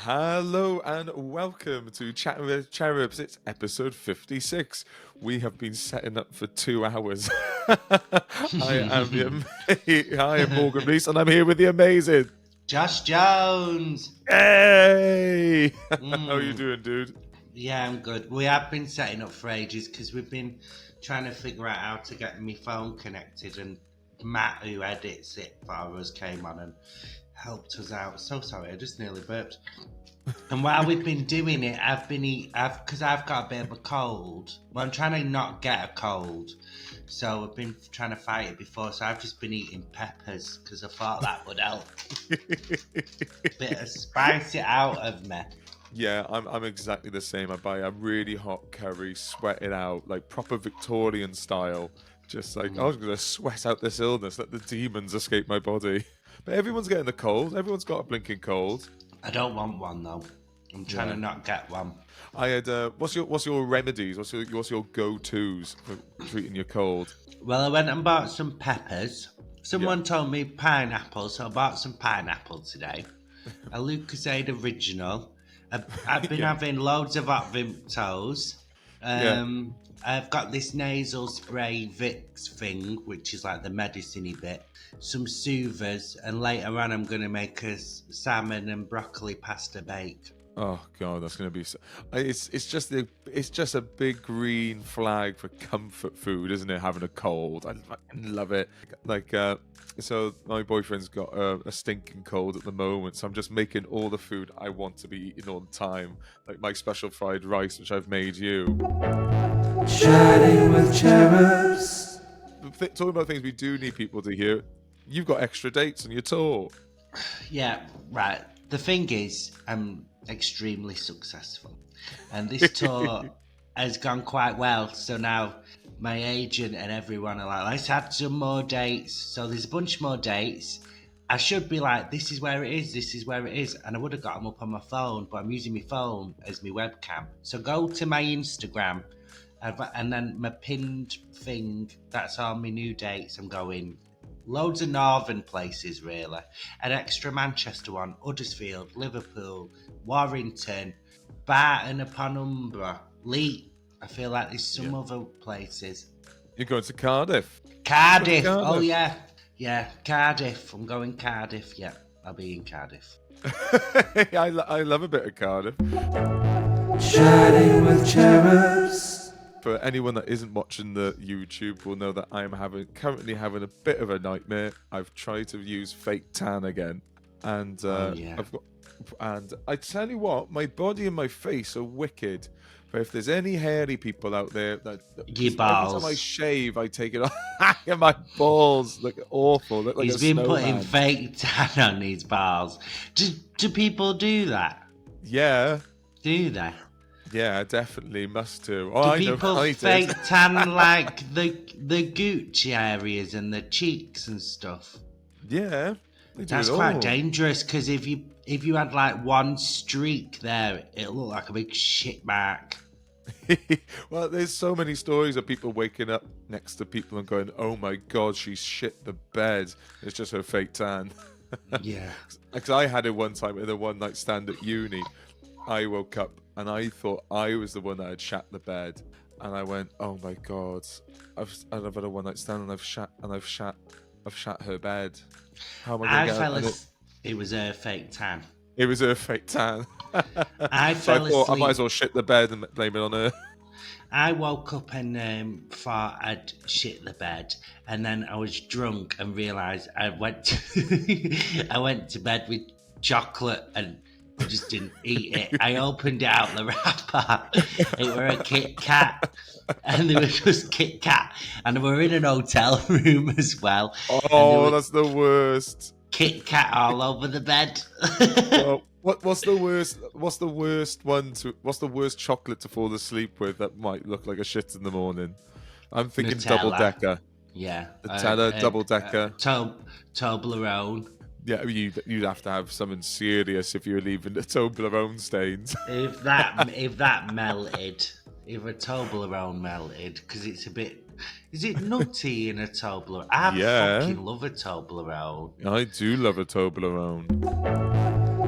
Hello and welcome to Chat with Cherubs. It's episode 56. We have been setting up for 2 hours. I am Morgan Reese and I'm here with the amazing Josh Jones. Hey! How are you doing, dude? Yeah, I'm good. We have been setting up for ages because we've been trying to figure out how to get my phone connected, and Matt, who edits it for us, came on and helped us out. So sorry, I just nearly burped. And while we've been doing it, because I've got a bit of a cold. Well, I'm trying to not get a cold, so I've been trying to fight it before. So I've just been eating peppers because I thought that would help. Bit of spice it out of me. Yeah, I'm exactly the same. I buy a really hot curry, sweat it out, like proper Victorian style. Just like, I was going to sweat out this illness, let the demons escape my body. But everyone's getting the cold. Everyone's got a blinking cold. I don't want one though. I'm trying to not get one. I had what's your remedies? What's your go-tos for treating your cold? Well, I went and bought some peppers. Someone told me pineapple, so I bought some pineapple today. A Lucozade original. I've been having loads of hot Vimtos. I've got this nasal spray Vicks thing, which is like the medicine-y bit. Some soothers, and later on I'm going to make a salmon and broccoli pasta bake. Oh god, that's going to be. It's just a big green flag for comfort food, isn't it? Having a cold, I fucking love it. Like, so my boyfriend's got a stinking cold at the moment, so I'm just making all the food I want to be eating all the time, like my special fried rice, which I've made you. Chatting with Cherubs. Talking about things we do need people to hear. You've got extra dates on your tour. Yeah, right. The thing is, I'm extremely successful, and this tour has gone quite well. So now my agent and everyone are like, let's add some more dates. So there's a bunch more dates. I should be like, this is where it is, and I would have got them up on my phone, but I'm using my phone as my webcam. So go to my Instagram, and then my pinned thing, that's all my new dates. I'm going loads of northern places, really. An extra Manchester one, Huddersfield, Liverpool, Warrington, Barton upon Humber, Leet. I feel like there's some other places. You're going to Cardiff. Cardiff. Oh, yeah. Yeah, Cardiff. I'm going Cardiff. Yeah, I'll be in Cardiff. I love a bit of Cardiff. Chatting with Cherubs. For anyone that isn't watching the YouTube will know that I'm currently having a bit of a nightmare. I've tried to use fake tan again, and and I tell you what, my body and my face are wicked. But if there's any hairy people out there that your balls, every time I shave, I take it off, and my balls look awful. Look like he's been putting fake tan on his balls. Do people do that? Yeah. Do they? Yeah, definitely must do. Do people fake tan like the Gucci areas and the cheeks and stuff? Yeah, that's quite dangerous, because if you had like one streak there, it'll look like a big shit mark. Well, there's so many stories of people waking up next to people and going, "Oh my god, she shit the bed." It's just her fake tan. Yeah, because I had it one time in a one night stand at uni. I woke up and I thought I was the one that had shat the bed, and I went, "Oh my god, I've had a one night stand and I've shat her bed. How am I going to get it?" It was her fake tan. It was her fake tan. I fell asleep. I might as well shit the bed and blame it on her. I woke up and thought I'd shit the bed, and then I was drunk and realised I went to bed with chocolate and I just didn't eat it. I opened it out the wrapper. It were a Kit Kat, and there was just Kit Kat, and we were in an hotel room as well. Oh, that's the worst. Kit Kat all over the bed. Well, what's the worst? What's the worst chocolate to fall asleep with that might look like a shit in the morning? I'm thinking Nutella. double decker. Yeah, Nutella, double decker. Toblerone. Yeah, you'd have to have something serious if you're leaving the Toblerone stains. If that melted, if a Toblerone melted, because it's a bit. Is it nutty in a Toblerone? I fucking love a Toblerone. I do love a Toblerone.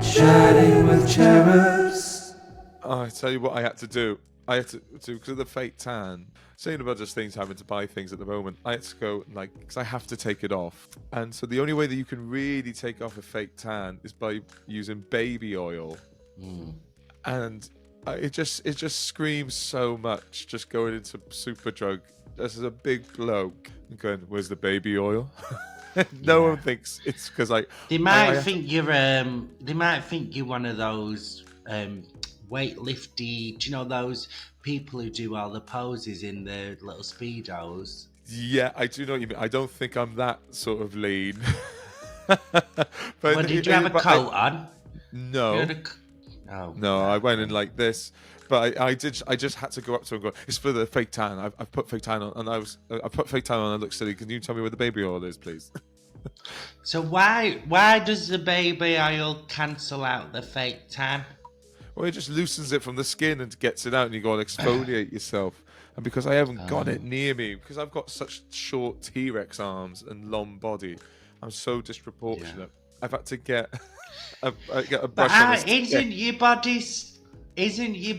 Chatting with cherubs. Oh, I tell you what I had to do. I had to because of the fake tan. Saying about just things having to buy things at the moment, I had to go because I have to take it off. And so the only way that you can really take off a fake tan is by using baby oil. And it just screams so much. Just going into Superdrug, this is a big bloke and going, "Where's the baby oil?" No one thinks it's because They might think you're they might think you're one of those weightlifty. Do you know those people who do all the poses in the little speedos? Yeah, I do know what you mean. I don't think I'm that sort of lean. But Well, did you have a coat on? No. You had Oh. No, I went in like this, but I just had to go up to him and go, "It's for the fake tan. I've put fake tan on, and I put fake tan on. And I look silly. Can you tell me where the baby oil is, please?" So why does the baby oil cancel out the fake tan? Well, it just loosens it from the skin and gets it out, and you go and exfoliate yourself. And because I haven't got it near me, because I've got such short T-Rex arms and long body, I'm so disproportionate. Yeah. I've had to get a brush. But isn't your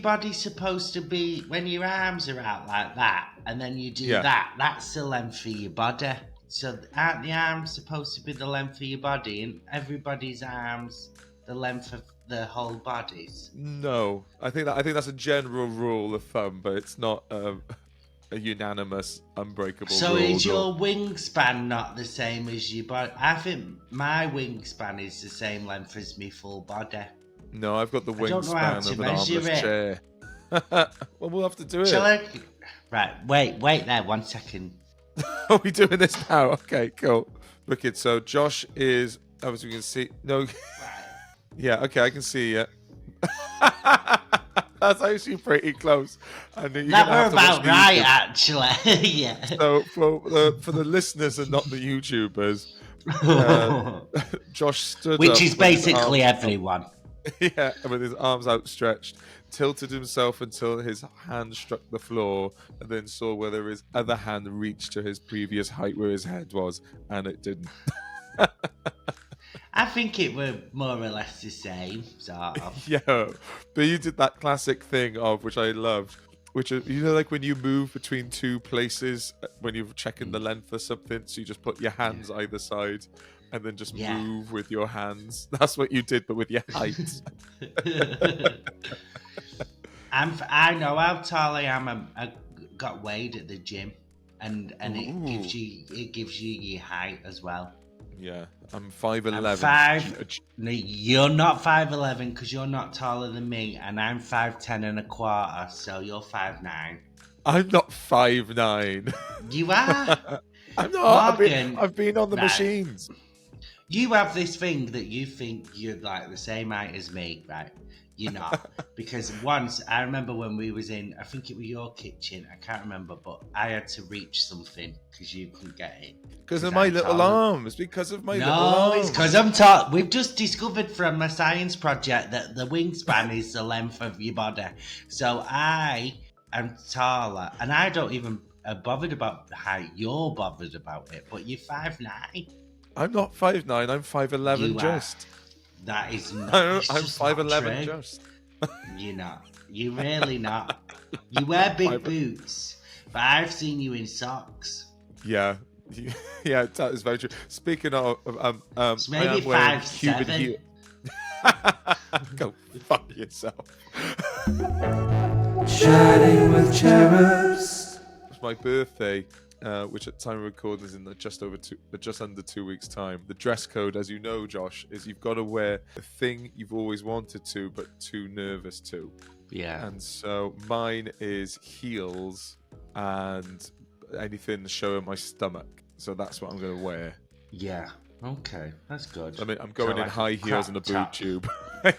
body supposed to be when your arms are out like that, and then you do that? That's the length of your body. So aren't the arms supposed to be the length of your body, and everybody's arms the length of the whole bodies? No, I think that's a general rule of thumb, but it's not a unanimous, unbreakable so rule. So is your wingspan not the same as your body? I think my wingspan is the same length as my full body. No, I've got the wingspan of an armless chair. Well, we'll have to do it. Right, wait there 1 second. Are we doing this now? Okay, cool. Wicked. So Josh is, as we can see, no. Yeah, okay, I can see you. That's actually pretty close. And that we're about right, actually. Yeah. So for the listeners and not the YouTubers, Josh stood which up is basically everyone. Yeah, with his arms outstretched, tilted himself until his hand struck the floor, and then saw whether his other hand reached to his previous height where his head was, and it didn't. I think it were more or less the same, sort of. Yeah, but you did that classic thing of, which I loved, which is, you know, like when you move between two places, when you're checking the length or something, so you just put your hands either side, and then just move with your hands. That's what you did, but with your height. I know how tall I am. I got weighed at the gym, and it gives you your height as well. Yeah, I'm 5'11". No, you're not 5'11" because you're not taller than me, and I'm 5'10.25", so you're 5'9". I'm not 5'9". You are. I'm not. Morgan, I've been on the machines. You have this thing that you think you're like the same height as me, right? You're not. Because once, I remember when we was in, I think it was your kitchen, I can't remember, but I had to reach something because you couldn't get it. Because of my little arms. Because of my little arms. No, it's because I'm tall. We've just discovered from my science project that the wingspan is the length of your body. So I am taller, and I don't even bothered about height. You're bothered about it, but you're 5'9". I'm not 5'9", I'm 5'11" just. That is not. I'm 5'11" just. You're not. You're really not. You wear big boots, but I've seen you in socks. Yeah. Yeah, that is very true. Speaking of, so maybe 5'7". Go fuck yourself. Chatting with cherubs. It's my birthday, which at time of recording is in just under 2 weeks' time. The dress code, as you know, Josh, is you've got to wear the thing you've always wanted to, but too nervous to. Yeah. And so mine is heels and anything showing my stomach. So that's what I'm going to wear. Yeah. Okay. That's good. I mean, I'm going in high heels and a boob tube.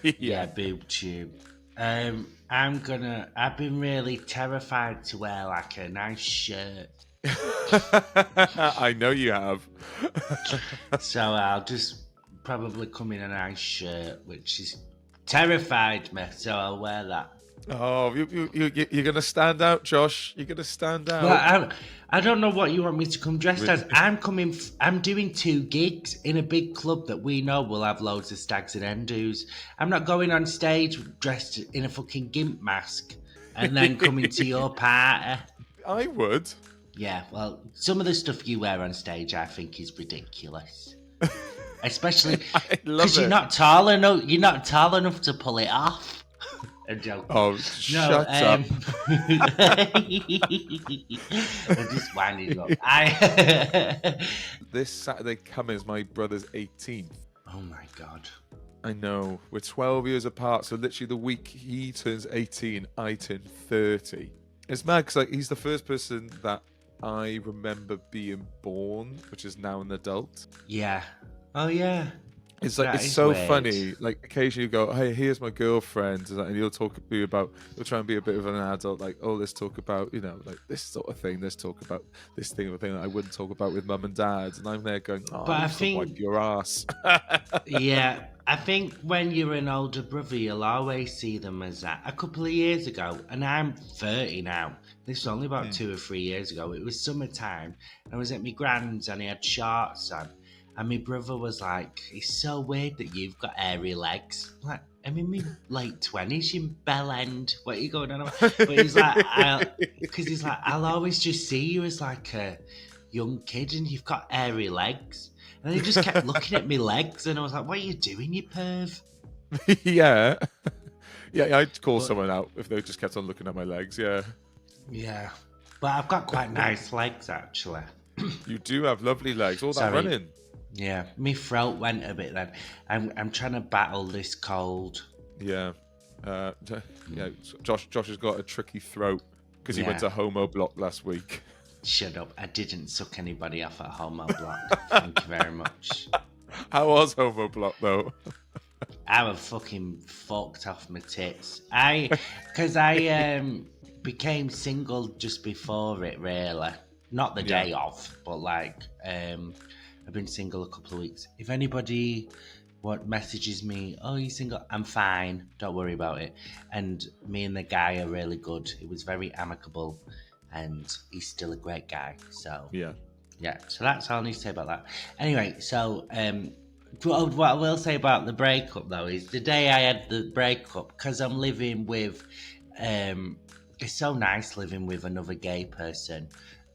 Yeah, boob tube. I've been really terrified to wear like a nice shirt. I know you have. So I'll just probably come in a nice shirt, which is terrified me, so I'll wear that. Oh, you're gonna stand out, Josh. You're gonna stand Well, out. I don't know what you want me to come dressed as. I'm doing 2 gigs in a big club that we know will have loads of stags and hen-dos. I'm not going on stage dressed in a fucking gimp mask and then coming to your party. I would. Yeah, well, some of the stuff you wear on stage I think is ridiculous. Especially I love because you're it. not tall enough. You're not tall enough to pull it off. A joke. Oh, No, shut up. I'm just winding you up. This Saturday coming is my brother's 18th. Oh my god. I know. We're 12 years apart, so literally the week he turns 18, I turn 30. It's mad because he's the first person that I remember being born, which is now an adult. Yeah. Oh yeah. It's like That it's is so weird. funny. Like occasionally you go, "Hey, here's my girlfriend," and he'll talk to you about. He'll try and be a bit of an adult, like, "Oh, let's talk about like this sort of thing. Let's talk about this thing that I wouldn't talk about with mum and dad." And I'm there going, "Oh, But I I think think- wipe your ass." Yeah. I think when you're an older brother, you'll always see them as that. A couple of years ago, and I'm 30 now. This was only about 2 or 3 years ago. It was summertime. I was at my grand's and he had shorts on. And my brother was like, "It's so weird that you've got airy legs." I'm like, I'm in my late 20s, you bell end. What are you going on about? But he's like, I'll always just see you as like a young kid and you've got airy legs. And he just kept looking at me legs and I was like, "What are you doing, you perv?" Yeah, yeah. I'd call someone out if they just kept on looking at my legs. Yeah, Yeah. But I've got quite nice legs actually. you do have lovely legs. All that Sorry. running. Yeah. My throat went a bit then. I'm trying to battle this cold. Yeah, yeah. Josh has got a tricky throat because he went Yeah. to Homo Block last week. Shut up. I didn't suck anybody off at Homo Block. Thank you very much. How was Homo Block though? I was fucking fucked off my tits. Because I became single just before it, really. Not the day of, but like, I've been single a couple of weeks. If anybody messages me, "Oh, you single?" I'm fine. Don't worry about it. And me and the guy are really good. It was very amicable, and he's still a great guy. So Yeah. yeah, so that's all I need to say about that. Anyway, so what I will say about the breakup though is the day I had the breakup, because I'm living with, it's so nice living with another gay person,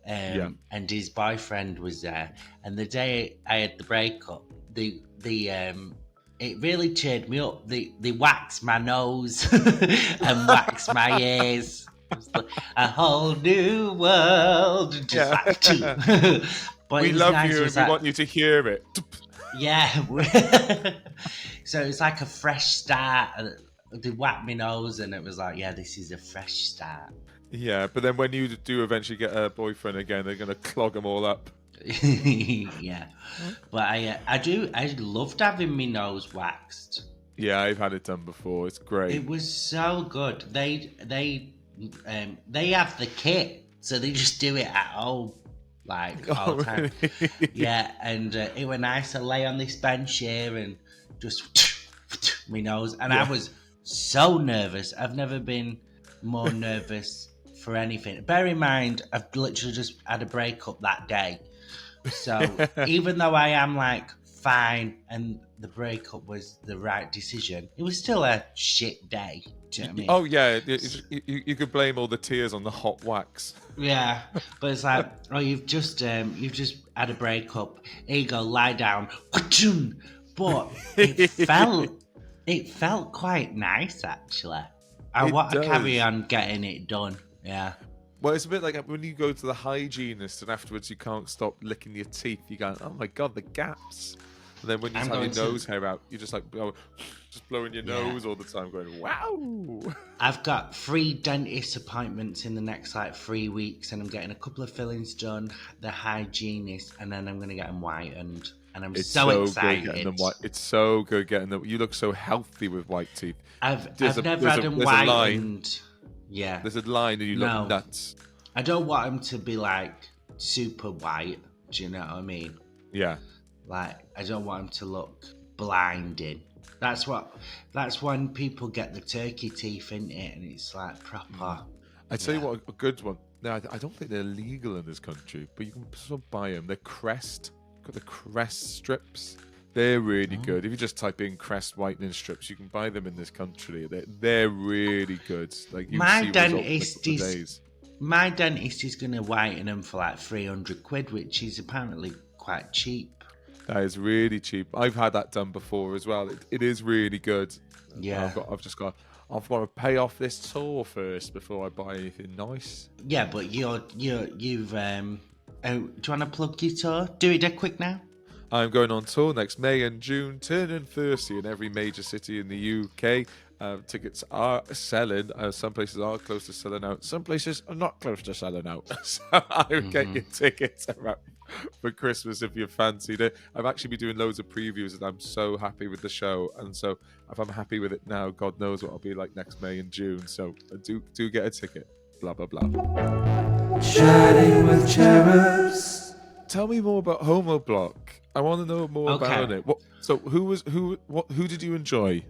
and his boyfriend was there. And the day I had the breakup, it really cheered me up. They waxed my nose and waxed my ears. It's like a whole new world. Just like, but We it was love nice, you it and was we like- want you to hear it. Yeah. So it's like a fresh start. They whacked my nose and it was like, yeah, this is a fresh start. Yeah, but then when you do eventually get a boyfriend again, they're going to clog them all up. Yeah. But I loved having my nose waxed. Yeah, I've had it done before. It's great. It was so good. They have the kit, so they just do it at home, like all the time. Yeah, and it was nice to lay on this bench here and just my nose. And I was so nervous. I've never been more nervous for anything. Bear in mind, I've literally just had a breakup that day. So even though I am like fine and the breakup was the right decision, it was still a shit day. Do you know what I mean? Oh, yeah. You could blame all the tears on the hot wax. Yeah, but it's like, oh, you've just had a breakup. Here you go, lie down. But it felt quite nice actually. I It want to does. carry on getting it done. Yeah. Well, it's a bit like when you go to the hygienist and afterwards you can't stop licking your teeth. You go, "Oh my God, the gaps." And then when you I'm have going your to- nose hair out, you're just like, just blowing your Yeah. nose all the time going, "Wow." I've got 3 dentist appointments in the next like 3 weeks, and I'm getting a couple of fillings done, the hygienist, and then I'm going to get them whitened. And I'm It's so good excited. getting them white. It's so good getting them. You look so healthy with white teeth. I've There's never a- had them there's a line. whitened. Yeah. There's a line and you No. look nuts. I don't want them to be like super white. Do you know what I mean? Yeah. Like, I don't want them to look blinding. That's when people get the turkey teeth in it, and it's like proper. I tell you what, a good one. Now, I don't think they're legal in this country, but you can still buy them. They're Crest. Got the Crest strips. They're really good. If you just type in Crest whitening strips, you can buy them in this country. They're really good. Like you My see dentist results in a couple of is days. my dentist is going to whiten them for like 300 quid, which is apparently quite cheap. That is really cheap. I've had that done before as well. It is really good. Yeah. I've got to pay off this tour first before I buy anything nice. Yeah, but you've do you want to plug your tour? Do it dead quick now. I'm going on tour next May and June, turning 30 in every major city in the UK. Tickets are selling. Some places are close to selling out. Some places are not close to selling out. So I would get your tickets around for Christmas if you fancied it. I've actually been doing loads of previews and I'm so happy with the show. And so if I'm happy with it now, God knows what I'll be like next May and June. So do get a ticket. Blah, blah, blah. Chatting with cherubs. Tell me more about Homo Block. I want to know more about it. Who did you enjoy?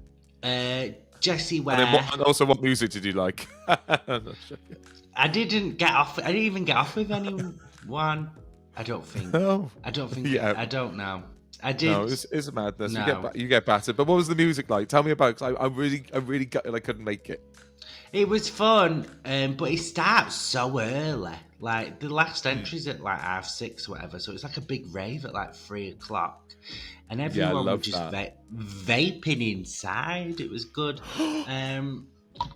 Jesse Ware. And also, what music did you like? I didn't even get off with anyone. I don't think. No. I don't think. Yeah. I don't know. I did. No, it's madness. No. You get battered. But what was the music like? Tell me about it. 'Cause I really got it. I couldn't make it. It was fun, but it starts so early. Like the last entry's at like 6:30 or whatever, so it's like a big rave at like 3:00, and everyone was just vaping inside. It was good,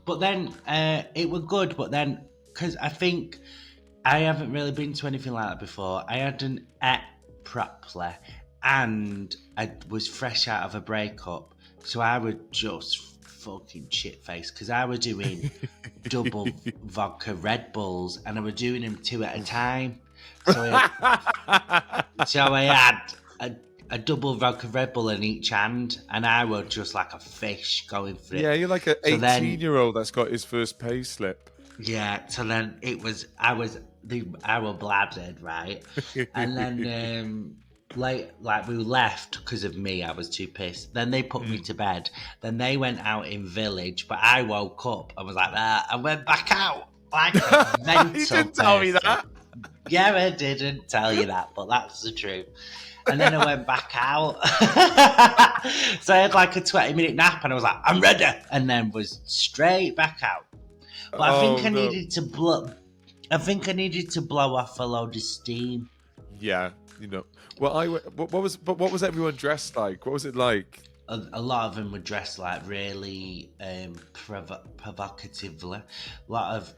but then it was good. But then because I think I haven't really been to anything like that before. I hadn't ate properly, and I was fresh out of a breakup, so I was just fucking shit face because I was doing double vodka Red Bulls and I was doing them 2 at a time. So I had a double vodka Red Bull in each hand and I was just like a fish going for it. Yeah, you're like an 18-year-old that's got his first pay slip. Yeah, so then I was bladdered, right? And then like we left because of me. I was too pissed. Then they put me to bed. Then they went out in village, but I woke up. I was like that. I went back out like a mental You didn't tell me that. Yeah, I didn't tell you that, but that's the truth. And then I went back out. So I had like a 20-minute nap, and I was like, I'm ready, and then was straight back out. But I think I needed to blow. I think I needed to blow off a load of steam. Yeah, you know. Well, what was everyone dressed like? What was it like? A lot of them were dressed like really provocatively. A lot of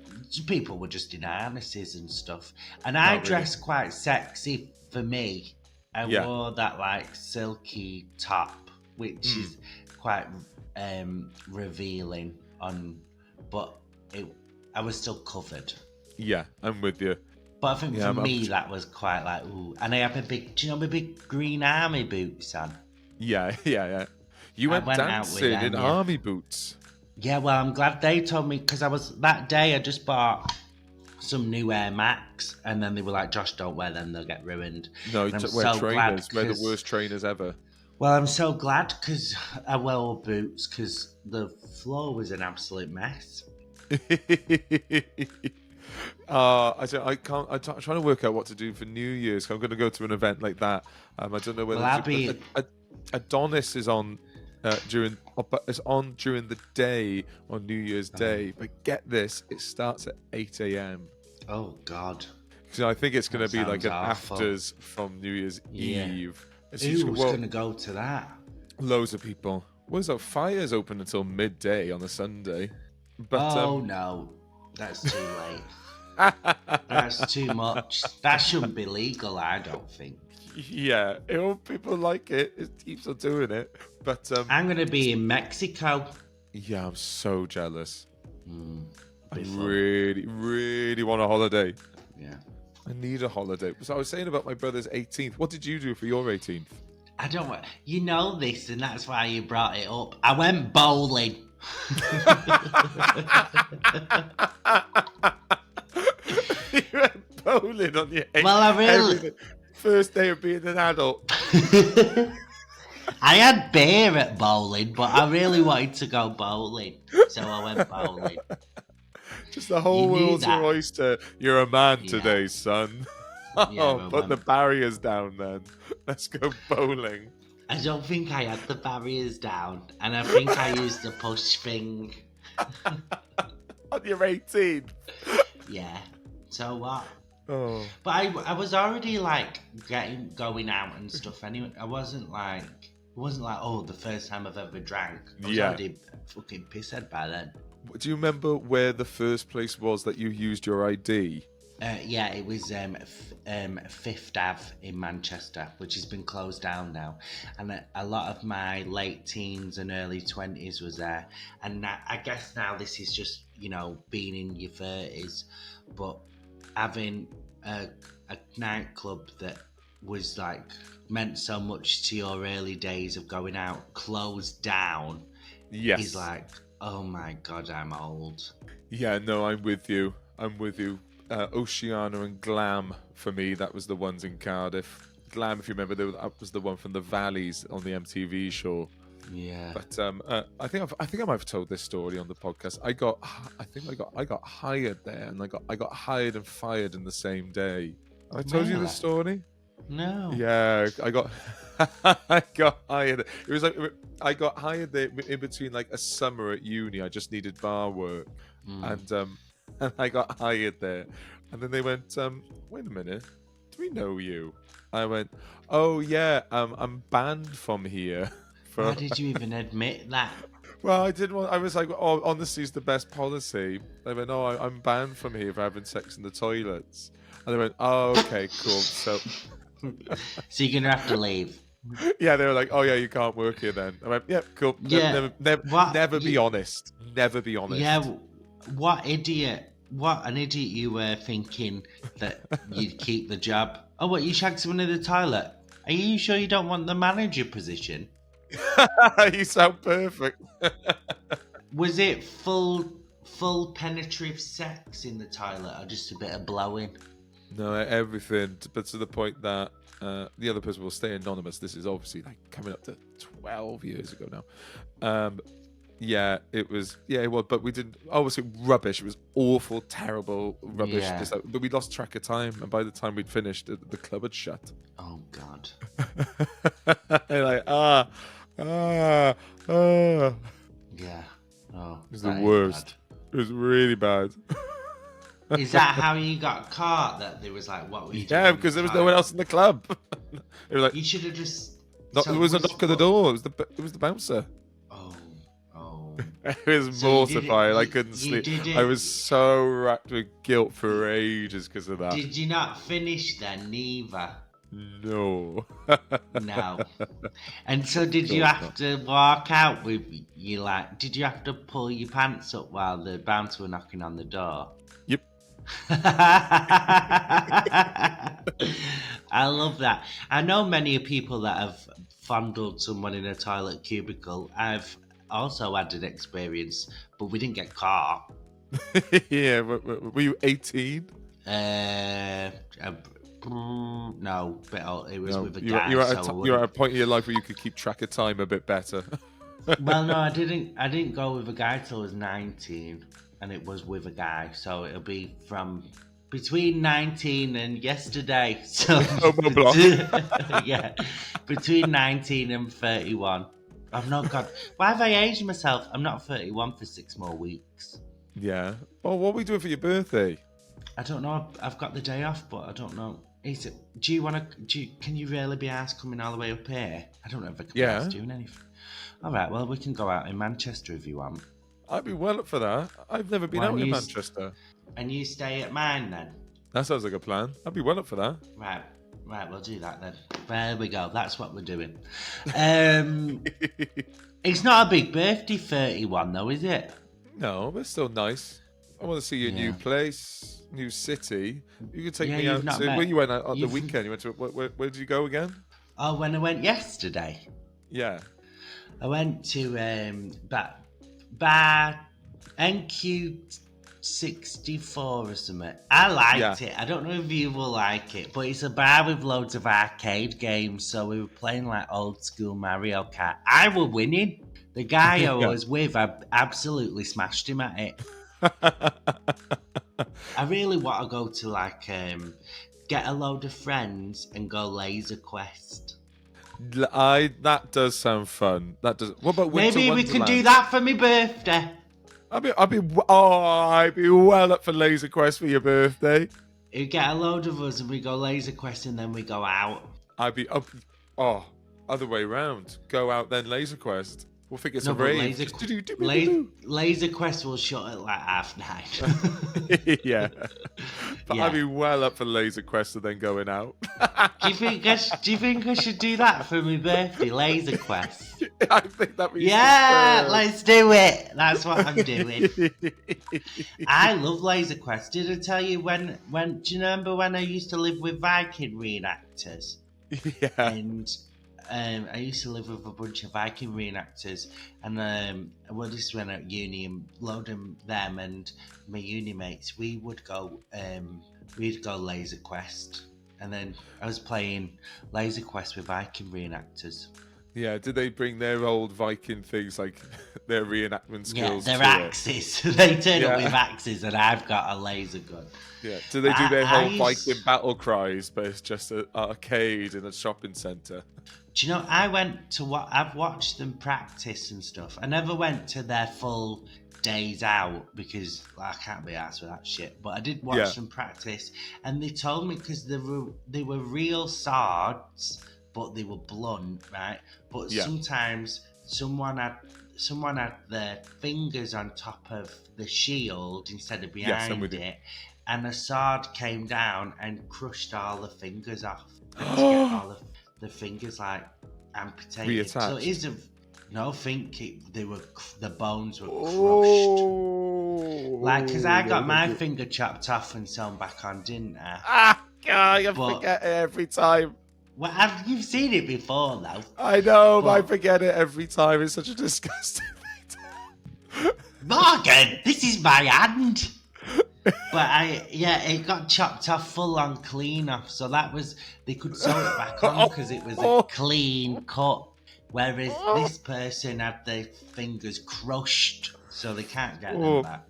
people were just in harnesses and stuff. And I dressed quite sexy for me. I wore that like silky top, which is quite revealing but I was still covered. Yeah, I'm with you. But I think for me that was quite like ooh. And I have my big green army boots on? Yeah. You went dancing in army boots. Yeah, well, I'm glad they told me because that day I just bought some new Air Max, and then they were like, "Josh, don't wear them; they'll get ruined." No, wear trainers. Wear the worst trainers ever. Well, I'm so glad because I wore boots because the floor was an absolute mess. I'm trying to work out what to do for New Year's. I'm going to go to an event like that. I don't know whether Adonis is on during the day on New Year's Day. But get this, it starts at 8 a.m. Oh God! So I think it's going to be like an awful. Afters from New Year's Eve. Who's going to go to that? Loads of people. Well, so fire's open until midday on a Sunday. But, no, that's too late. That's too much. That shouldn't be legal, I don't think. Yeah, people like it. It keeps on doing it. But I'm going to be in Mexico. Yeah, I'm so jealous. I really, really want a holiday. Yeah. I need a holiday. So I was saying about my brother's 18th. What did you do for your 18th? I don't want... You know this, and that's why you brought it up. I went bowling. You went bowling on your 18th. Well, I really... First day of being an adult. I had beer at bowling, but I really wanted to go bowling, so I went bowling. Just the whole You knew world's your that. oyster. You're a man Yeah. today, son. Yeah, Oh, put the barriers down then. Let's go bowling. I don't think I had the barriers down, and I think I used the push thing. On your 18th. Yeah. So what? Oh. But I was already like going out and stuff anyway. I wasn't like oh, the first time I've ever drank. I was already fucking pissed by then. Do you remember where the first place was that you used your ID? Yeah, it was Fifth Ave in Manchester, which has been closed down now. And a lot of my late teens and early 20s was there. And I guess now this is just, being in your 30s. But having a nightclub that was like meant so much to your early days of going out closed down is like, oh my God, I'm old. Yeah, no, I'm with you. Oceana and Glam for me, that was the ones in Cardiff. Glam, if you remember, that was the one from the Valleys on the MTV show. Yeah. But I think I might have told this story on the podcast. I got hired there, and I got hired and fired in the same day. Have I told you this story? No. Yeah, I got hired. It was like I got hired there in between like a summer at uni. I just needed bar work, and I got hired there. And then they went, wait a minute, do we know you? I went, oh yeah, I'm banned from here. Why did you even admit that? Well, I didn't want. I was like, oh, honesty is the best policy. They went, oh, I'm banned from here for having sex in the toilets. And they went, oh, okay, cool. So you're gonna have to leave. Yeah, they were like, oh yeah, you can't work here then. I went, yeah, cool. Never be honest. Never be honest. Yeah, what an idiot you were thinking that you'd keep the job. Oh, what, you shagged someone in the toilet? Are you sure you don't want the manager position? You sound perfect. Was it full penetrative sex in the toilet or just a bit of blowing? No, everything. But to the point that the other person will stay anonymous. This is obviously like coming up to 12 years ago now. Yeah, it was. But we didn't. Obviously, rubbish. It was awful, terrible, rubbish. Yeah. But we lost track of time, and by the time we'd finished, the club had shut. Oh God. Like Yeah. Oh. It was the worst. It was really bad. Is that how you got caught? That there was like, what were you doing? Yeah, because there was no one else in the club. It was like you should have just. there was a knock at the door. It was the bouncer. Oh. It was mortifying. I couldn't sleep. I was so racked with guilt for ages because of that. Did you not finish then? Neither. No. No. And so did you have to walk out with you like? Did you have to pull your pants up while the bouncer were knocking on the door? Yep. I love that. I know many people that have fondled someone in a toilet cubicle. I've also had an experience, but we didn't get caught. Yeah. Were you 18? No, but it was with a guy. You're at a point in your life where you could keep track of time a bit better. Well, no, I didn't go with a guy till I was 19, and it was with a guy, so it'll be from between 19 and yesterday. So Homo Block. Yeah, between 19 and 31. I've not got. Why have I aged myself? I'm not 31 for 6 more weeks. Yeah. Oh, what are we doing for your birthday? I don't know. I've got the day off, but I don't know. Do you want to? Can you really be asked coming all the way up here? I don't know if I can be asked doing anything. All right. Well, we can go out in Manchester if you want. I'd be well up for that. I've never been out in Manchester. And you stay at mine then. That sounds like a plan. I'd be well up for that. Right. We'll do that then. There we go. That's what we're doing. It's not a big birthday, 31 though, is it? No, but it's still nice. I want to see your new place, new city. You could take me out to where you went on the weekend. You went to where did you go again? Oh, when I went yesterday. Yeah. I went to Bar NQ 64 or something. I liked it. I don't know if you will like it, but it's a bar with loads of arcade games. So we were playing like old school Mario Kart. I were winning. The guy I was with, I absolutely smashed him at it. I really want to go to like get a load of friends and go laser quest. That does sound fun. That does. What about Winter Maybe we Wonderland? could do that for my birthday. I'd be well up for Laser Quest for your birthday. You get a load of us and we go laser quest and then we go out. I'd be up. Oh, other way round. Go out then Laser Quest. We'll think it's a rave. Laser quest will shut at like 9:30. Yeah, but I'd be well up for Laser Quest and then going out. Do you think I should do that for my birthday? Laser quest. I think that'd be let's do it. That's what I'm doing. I love laser quest. Did I tell you when? Do you remember when I used to live with Viking reenactors? Yeah. And I used to live with a bunch of Viking reenactors, and this is when at uni, and load of them and my uni mates, we'd go laser quest, and then I was playing laser quest with Viking reenactors. Yeah, did they bring their old Viking things, like their reenactment skills? Yeah, their axes. They turn up with axes, and I've got a laser gun. Yeah, do they do their whole Viking battle cries, but it's just an arcade in a shopping centre? Do you know, I've watched them practice and stuff. I never went to their full days out because I can't be arsed with that shit. But I did watch them practice, and they told me because they were real swords, but they were blunt, right? But sometimes someone had their fingers on top of the shield instead of behind it, and the sword came down and crushed all the fingers off. And to get all the fingers like amputated. Reattached. So it isn't. No, the bones were crushed. Oh, Like, because I got my finger chopped off and sewn back on, didn't I? Ah, God, I forget it every time. Well, you've seen it before, though. I know, but I forget it every time. It's such a disgusting thing. Morgan, this is my hand. But it got chopped off full on clean off. So they could sew it back on because it was a clean cut. Whereas this person had their fingers crushed, so they can't get them back.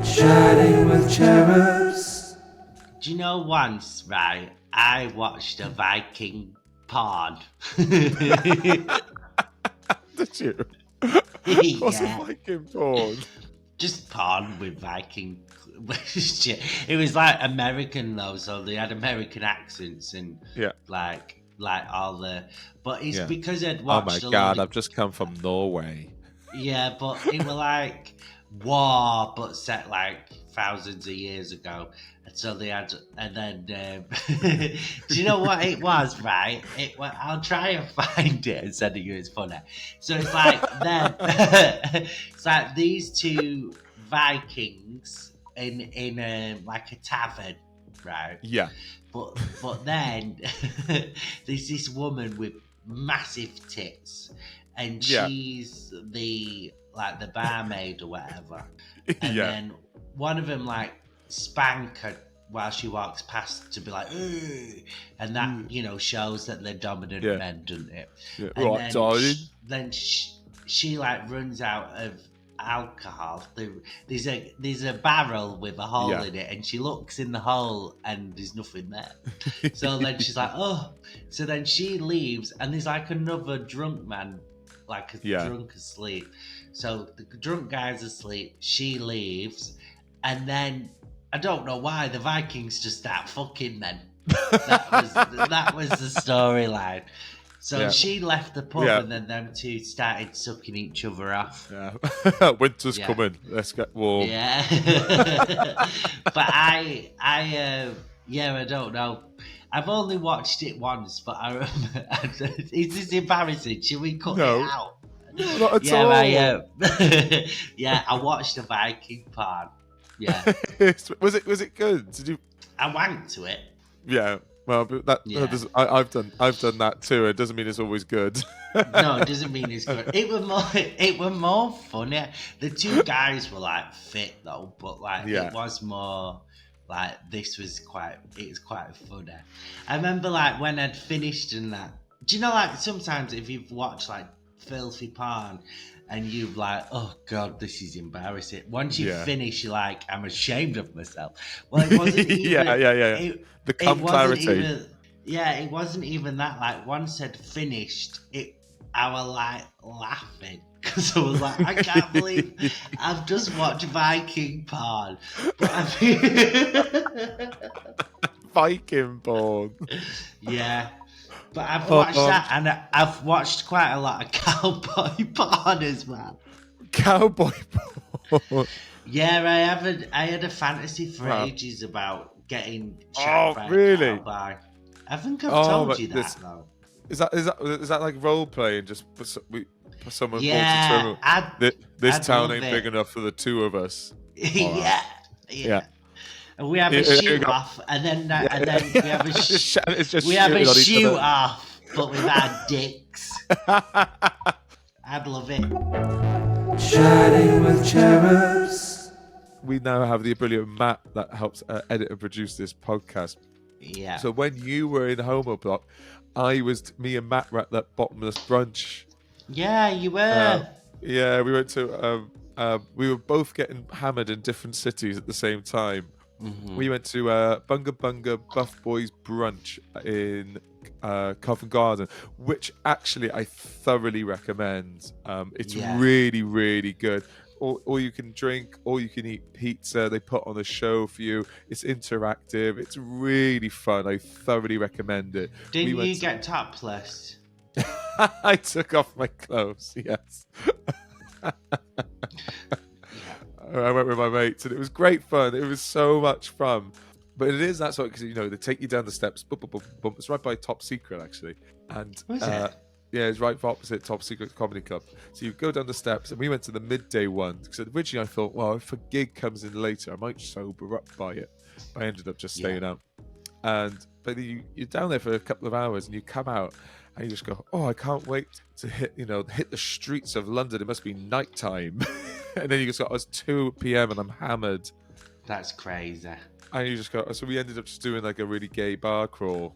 Chatting with cherubs. Do you know once, right, I watched a Viking porn. Did you? What's a Viking porn? Just porn with Viking shit. It was like American though, so they had American accents and like all the. But it's because I'd watched. Oh my God! I've just come from Norway. Yeah, but it was like war, but set like thousands of years ago. And so they had, and then do you know what it was? Right? I'll try and find it and send it you. It's funny. So it's like them. It's like these two Vikings in like a tavern, right? Yeah. But then there's this woman with massive tits, and she's the barmaid or whatever. And then one of them like spank her while she walks past to be like, "Ugh," and that shows that they're dominant men, doesn't it? Yeah. And Right, darling. Then she like runs out of alcohol. There's a barrel with a hole in it, and she looks in the hole and there's nothing there. So then she's like, oh. So then she leaves, and there's like another drunk man, like drunk asleep. So the drunk guy's asleep, she leaves, and then I don't know why the Vikings just start fucking then. That was the storyline. So she left the pub, and then them two started sucking each other off. Yeah, winter's coming. Let's get warm. Yeah, but I don't know. I've only watched it once, but I remember. Is this embarrassing? Should we cut it out? No, not at all. I watched the Viking part. Yeah. Was it good? Did you? I wanked to it. Yeah. Well, but Yeah. I've done that too. It doesn't mean it's always good. No, it doesn't mean it's good. It was more funny. The two guys were like fit though, but like Yeah. it was more like it was quite funny. I remember like when I'd finished and that. Do you know like sometimes if you've watched like filthy porn and you've like, oh god, this is embarrassing. Once you Yeah. finish, you're like, I'm ashamed of myself. Well, it wasn't even. Yeah. The It wasn't clarity. even. Yeah, it wasn't even that. Like once I'd finished, I was like laughing because I was like, I can't believe I've just watched Viking porn. But I mean, Viking porn. yeah. But I've watched that, and I've watched quite a lot of cowboy porn as well. Cowboy porn. Yeah, I had a fantasy for ages about getting shot by a cowboy. I think I've told you that though. Is that like role playing? Just someone Yeah, walks into this I'd town love ain't it. big enough for the two of us. Yeah. And we have a shoot off, and then we have a shoot off, but with our dicks. I'd love it. Chatting with cherubs. We now have the brilliant Matt that helps edit and produce this podcast. Yeah. So when you were in Homo Block, me and Matt were at that Bottomless brunch. Yeah, you were. Yeah, we went to. We were both getting hammered in different cities at the same time. Mm-hmm. We went to Bunga Bunga Buff Boys brunch in Covent Garden, which actually I thoroughly recommend. It's really, really good. Or you can drink, or you can eat pizza. They put on a show for you. It's interactive. It's really fun. I thoroughly recommend it. Didn't you get topless? I took off my clothes, yes. I went with my mates, and it was great fun. It was so much fun. But it is that sort of, because, they take you down the steps. Boom, boom, boom, boom. It's right by Top Secret, actually. And Was it? yeah, it's right opposite Top Secret Comedy Club. So you go down the steps, and we went to the midday one. Because originally I thought, well, if a gig comes in later, I might sober up by it. But I ended up just staying out. But you're down there for a couple of hours, and you come out, and you just go, oh, I can't wait to hit the streets of London. It must be nighttime. And then you just go, oh, it's 2 p.m. and I'm hammered. That's crazy. And you just go, so we ended up just doing like a really gay bar crawl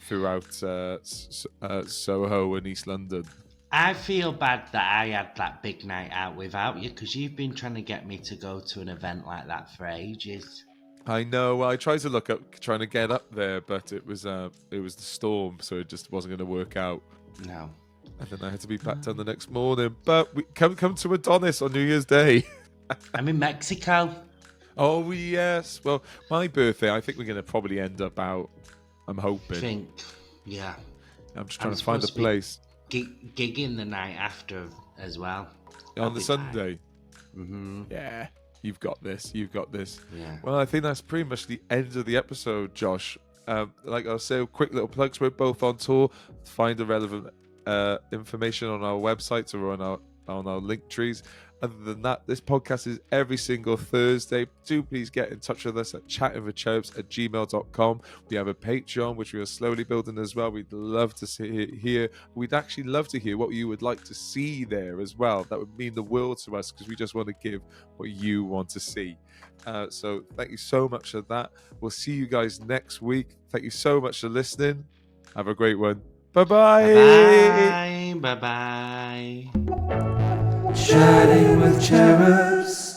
throughout Soho and East London. I feel bad that I had that big night out without you, because you've been trying to get me to go to an event like that for ages. I know. Well, I tried to look up, trying to get up there, but it was the storm, so it just wasn't going to work out. No. And then I had to be back down the next morning. But we come to Adonis on New Year's Day. I'm in Mexico. Oh yes. Well, my birthday, I think we're going to probably end up out. I'm hoping. Yeah. I'm just trying to find a place. Gigging the night after as well. On the Sunday. Mm-hmm. Yeah. You've got this. Yeah. Well, I think that's pretty much the end of the episode, Josh. Like I'll say, quick little plugs. We're both on tour. Find the relevant information on our websites or on our link trees. Other than that, this podcast is every single Thursday. Do please get in touch with us at chattingwithcherubs@gmail.com. We have a Patreon, which we are slowly building as well. We'd love to hear. We'd actually love to hear what you would like to see there as well. That would mean the world to us, because we just want to give what you want to see. So thank you so much for that. We'll see you guys next week. Thank you so much for listening. Have a great one. Bye-bye. Bye-bye. Chatting with cherubs.